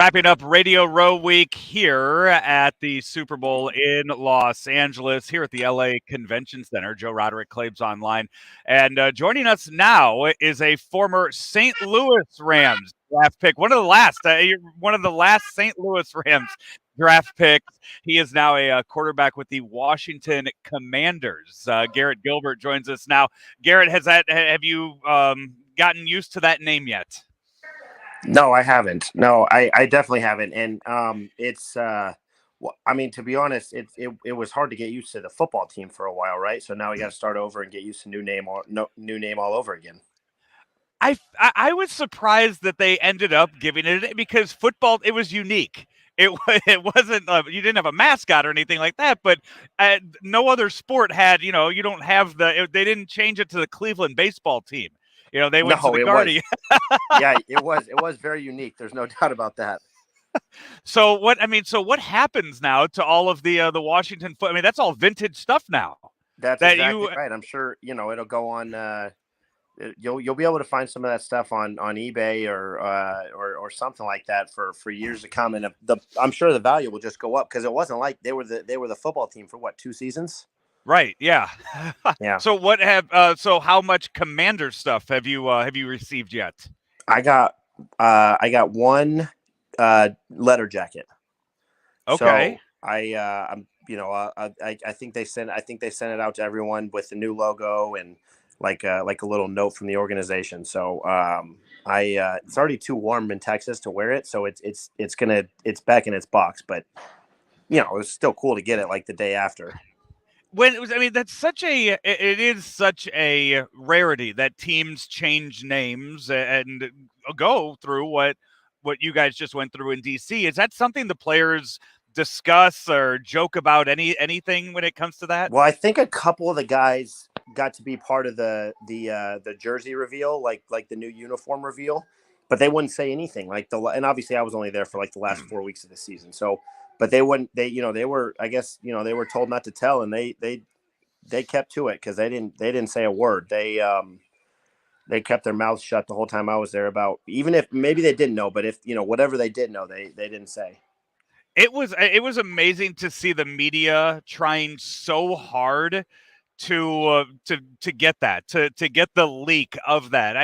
Wrapping up Radio Row Week here at the Super Bowl in Los Angeles, here at the LA Convention Center. Joe Roderick, Claibs Online. And joining us now is a former St. Louis Rams draft pick, one of the last St. Louis Rams draft picks. He is now a quarterback with the Washington Commanders. Garrett Gilbert joins us now. Garrett, have you gotten used to that name yet? No, I haven't. No, I definitely haven't. And it's I mean, to be honest, it was hard to get used to the football team for a while, right? So now we got to start over and get used to new name all over again. I was surprised that they ended up giving it, because football, it was unique. It wasn't you didn't have a mascot or anything like that, but no other sport had, you don't have they didn't change it to the Cleveland baseball team. They went to the Guardians. Yeah, it was very unique. There's no doubt about that. So what happens now to all of the Washington foot? I mean, that's all vintage stuff now. That's exactly right. I'm sure, it'll go on. You'll be able to find some of that stuff on eBay or something like that for years to come. And I'm sure the value will just go up, because it wasn't like they were the football team for what, 2 seasons? Right. Yeah. Yeah. So so how much Commander stuff have you received yet? I got one letter jacket. Okay. So I think they sent it out to everyone with the new logo and like a little note from the organization. So it's already too warm in Texas to wear it, so it's back in its box, but it was still cool to get it like the day after. It is such a rarity that teams change names and go through what you guys just went through in DC. Is that something the players discuss or joke about anything when it comes to that? Well, I think a couple of the guys got to be part of the jersey reveal, like the new uniform reveal, but they wouldn't say anything. And obviously I was only there for like the last 4 weeks of the season, so. But they wouldn't. They were. I guess they were told not to tell, and they kept to it, because they didn't say a word. They kept their mouths shut the whole time I was there. About, even if maybe they didn't know, but if whatever they did know, they didn't say. It was amazing to see the media trying so hard to get that, to get the leak of that.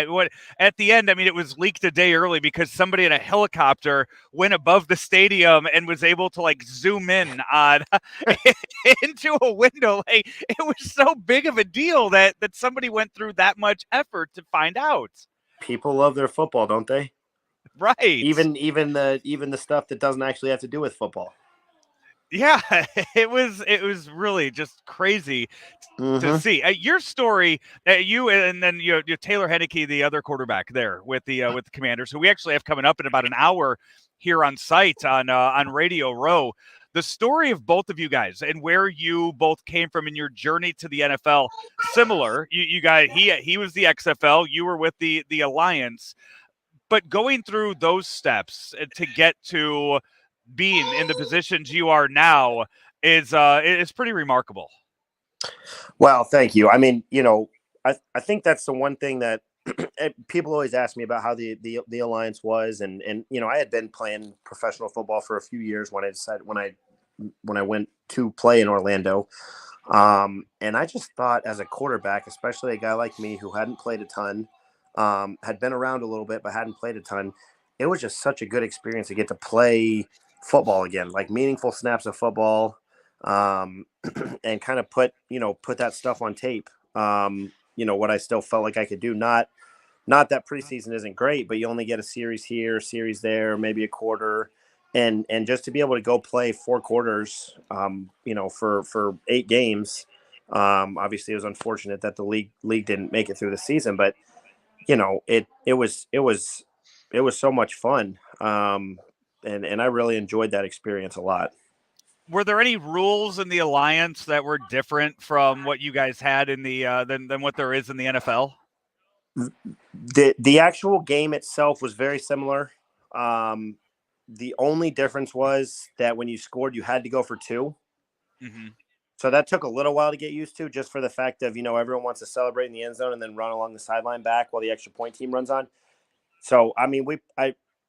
At the end, I mean, it was leaked a day early because somebody in a helicopter went above the stadium and was able to zoom in on into a window. Like, it was so big of a deal that somebody went through that much effort to find out. People love their football, don't they? Right. Even the stuff that doesn't actually have to do with football. Yeah, it was really just crazy to see. Your story, you and then you Taylor Henneke, the other quarterback there with the Commanders, who we actually have coming up in about an hour here on site on Radio Row. The story of both of you guys and where you both came from in your journey to the NFL, similar. You guys, he was the XFL, you were with the Alliance, but going through those steps to get to being in the positions you are now is pretty remarkable. Well, thank you. I mean, I think that's the one thing that people always ask me about, how the Alliance was, and I had been playing professional football for a few years when I went to play in Orlando, and I just thought, as a quarterback, especially a guy like me who hadn't played a ton, had been around a little bit but hadn't played a ton, it was just such a good experience to get to play football again, like meaningful snaps of football, and kind of put that stuff on tape. What I still felt like I could do. Not that preseason isn't great, but you only get a series here, series there, maybe a quarter, and just to be able to go play 4 quarters, for 8 games. Obviously it was unfortunate that the league didn't make it through the season, but it was so much fun. And I really enjoyed that experience a lot. Were there any rules in the Alliance that were different from what you guys had in the than what there is in the NFL? The actual game itself was very similar. The only difference was that when you scored, you had to go for 2. Mm-hmm. So that took a little while to get used to, just for the fact of, everyone wants to celebrate in the end zone and then run along the sideline back while the extra point team runs on. So, I mean,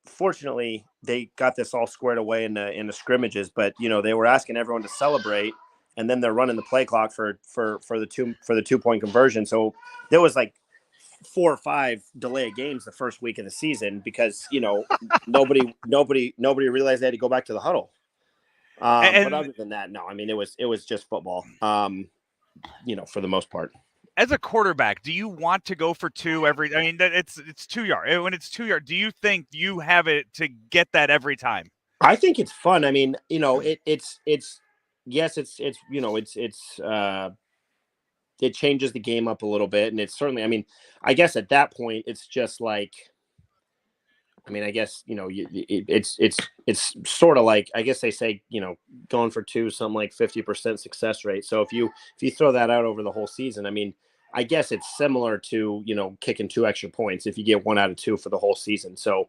fortunately, they got this all squared away in the scrimmages. But they were asking everyone to celebrate, and then they're running the play clock for the 2-point conversion. So there was like 4 or 5 delay games the first week of the season because nobody realized they had to go back to the huddle. But other than that, no. I mean, it was just football. For the most part. As a quarterback, do you want to go for 2 every? I mean, it's 2 yard. When it's 2 yard, do you think you have it to get that every time? I think it's fun. I mean, it's it changes the game up a little bit, and it's certainly. I mean, I guess at that point, it's just like. I mean, I guess it's sort of like I guess they say going for 2 something like 50% success rate. So if you throw that out over the whole season, I mean, I guess it's similar to kicking 2 extra points if you get 1 out of 2 for the whole season. So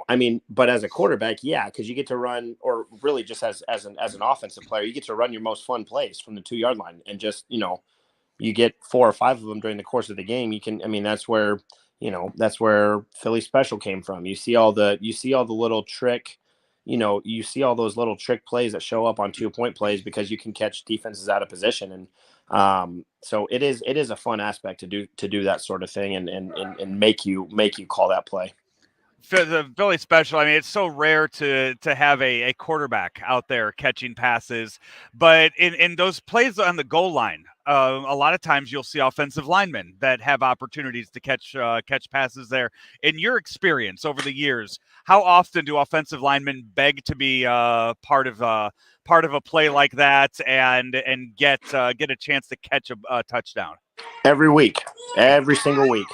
I mean, but as a quarterback, yeah, because you get to run, or really just as an offensive player, you get to run your most fun plays from the 2 yard line, and just you get 4 or 5 of them during the course of the game. You can, I mean, that's where Philly special came from. You see all the little trick, you see all those little trick plays that show up on 2-point plays because you can catch defenses out of position. And so it is a fun aspect to do that sort of thing and make you call that play. The Philly special, I mean, it's so rare to have a quarterback out there catching passes, but in those plays on the goal line, a lot of times you'll see offensive linemen that have opportunities to catch passes there. In your experience over the years, how often do offensive linemen beg to be part of a play like that and get a chance to catch a touchdown? Every week, every single week.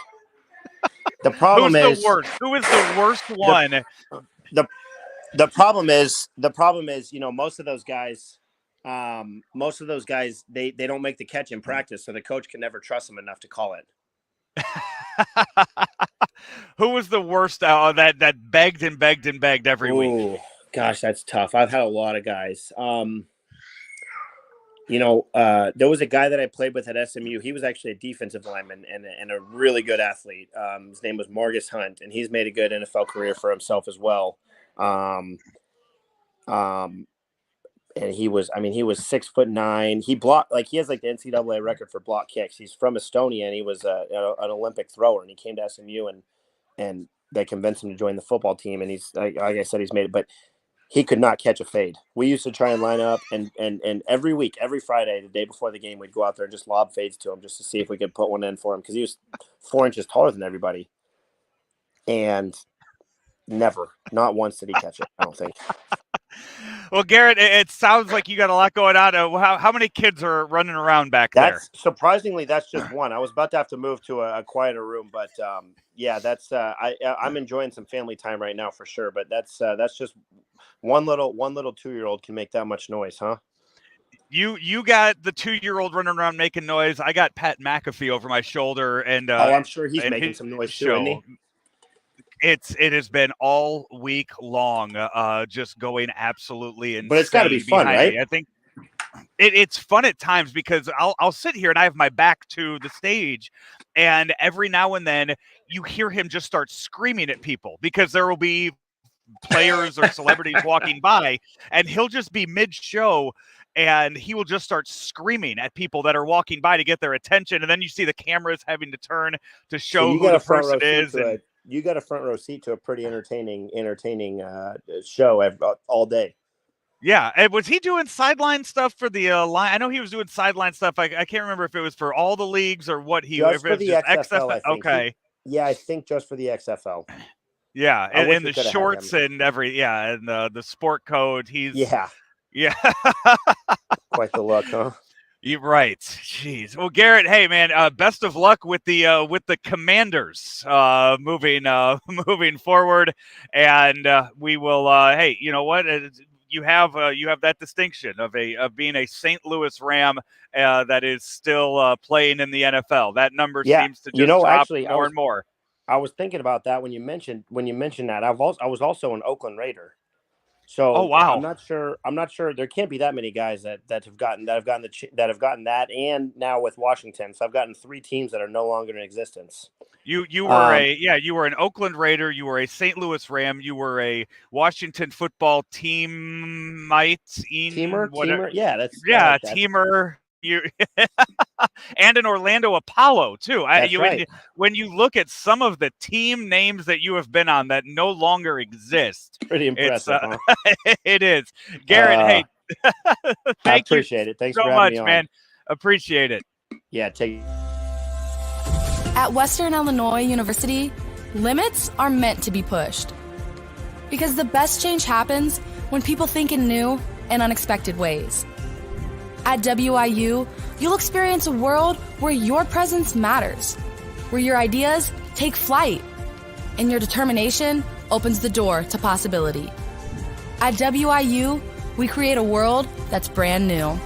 The problem is the worst. Who is the worst one? The problem is, most of those guys, they don't make the catch in practice, so the coach can never trust them enough to call it. Who was the worst that begged and begged and begged every week? Gosh, that's tough. I've had a lot of guys. There was a guy that I played with at SMU. He was actually a defensive lineman and a really good athlete. His name was Margus Hunt, and he's made a good NFL career for himself as well. And he was 6'9". He blocked, he has the NCAA record for block kicks. He's from Estonia, and he was an Olympic thrower, and he came to SMU and they convinced him to join the football team. And he's, like I said, he's made it, but he could not catch a fade. We used to try and line up, and every week, every Friday, the day before the game, we'd go out there and just lob fades to him just to see if we could put one in for him, because he was 4 inches taller than everybody. And never, not once did he catch it, I don't think. Well, Garrett, it sounds like you got a lot going on. How many kids are running around back there? Surprisingly, that's just one. I was about to have to move to a quieter room, but yeah, that's I'm enjoying some family time right now for sure. But that's just one little 2-year-old can make that much noise, huh? You got the 2-year-old running around making noise. I got Pat McAfee over my shoulder, and I'm sure he's making some noise too, isn't he? It has been all week long, just going absolutely insane. But it's got to be fun, right? I think it's fun at times because I'll sit here and I have my back to the stage, and every now and then you hear him just start screaming at people because there will be players or celebrities walking by, and he'll just be mid-show, and he will just start screaming at people that are walking by to get their attention, and then you see the cameras having to turn to show who the person is. You got a front row seat to a pretty entertaining show all day. Yeah, and was he doing sideline stuff for the line? I know he was doing sideline stuff. I can't remember if it was for all the leagues or what he. Just for the XFL, I think. Okay. I think just for the XFL. Yeah, and the shorts and and the sport code. Yeah. Quite the look, huh? You're right. Jeez. Well, Garrett, hey man, best of luck with the Commanders moving forward, and we will. Hey, you know what? You have that distinction of being a St. Louis Ram that is still playing in the NFL. That number seems to just drop more and more. I was thinking about that when you mentioned that. I was also an Oakland Raider. So Oh, wow. I'm not sure. There can't be that many guys that have gotten that, and now with Washington. So I've gotten 3 teams that are no longer in existence. You were you were an Oakland Raider, you were a St. Louis Ram, you were a Washington football teamer. Yeah, teamer. You and an Orlando Apollo too. That's right. When you look at some of the team names that you have been on that no longer exist, it's pretty impressive. Huh? It is. Garrett, hey, I appreciate it. Thanks so for having much, me on. man. Appreciate it. Yeah, At Western Illinois University, limits are meant to be pushed. Because the best change happens when people think in new and unexpected ways. At WIU, you'll experience a world where your presence matters, where your ideas take flight, and your determination opens the door to possibility. At WIU, we create a world that's brand new.